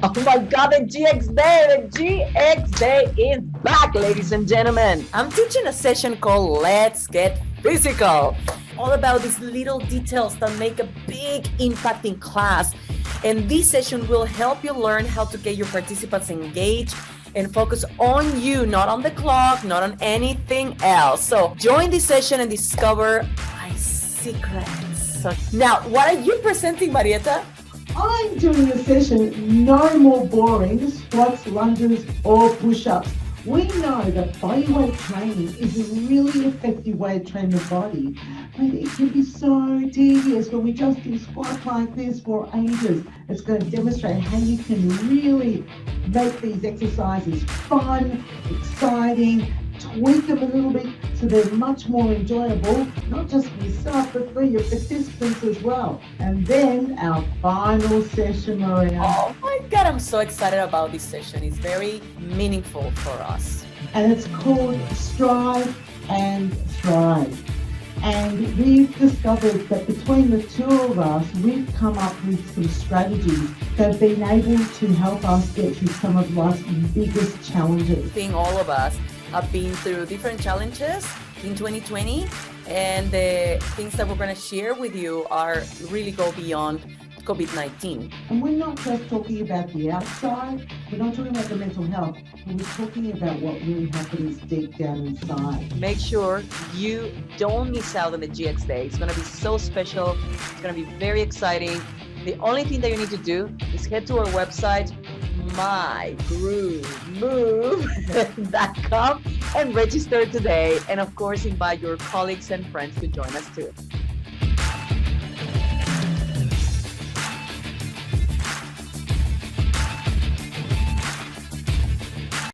Oh my God, the GX Day! The GX Day is back, ladies and gentlemen. I'm teaching a session called Let's Get Physical. All about these little details that make a big impact in class. And this session will help you learn how to get your participants engaged and focus on you, not on the clock, not on anything else. So join this session and discover my secrets. So now, what are you presenting, Marietta? I'm doing a session, no more boring squats, lunges, or push-ups. We know that bodyweight training is a really effective way to train the body, but it can be so tedious when we just do squats like this for ages. It's going to demonstrate how you can really make these exercises fun, exciting, tweak them a little bit so they're much more enjoyable, not just for yourself, but for your participants as well. And then our final session, Marietta. Oh my God, I'm so excited about this session. It's very meaningful for us. And it's called Strive and Thrive. And we've discovered that between the two of us, we've come up with some strategies that have been able to help us get through some of life's biggest challenges. I think all of us have been through different challenges in 2020, and the things that we're going to share with you are really go beyond COVID-19. And we're not just talking about the outside, we're not talking about the mental health, but we're talking about what really happens deep down inside. Make sure you don't miss out on the GX Day. It's going to be so special. It's going to be very exciting. The only thing that you need to do is head to our website, mygroovemove.com, and register today. And of course, invite your colleagues and friends to join us too.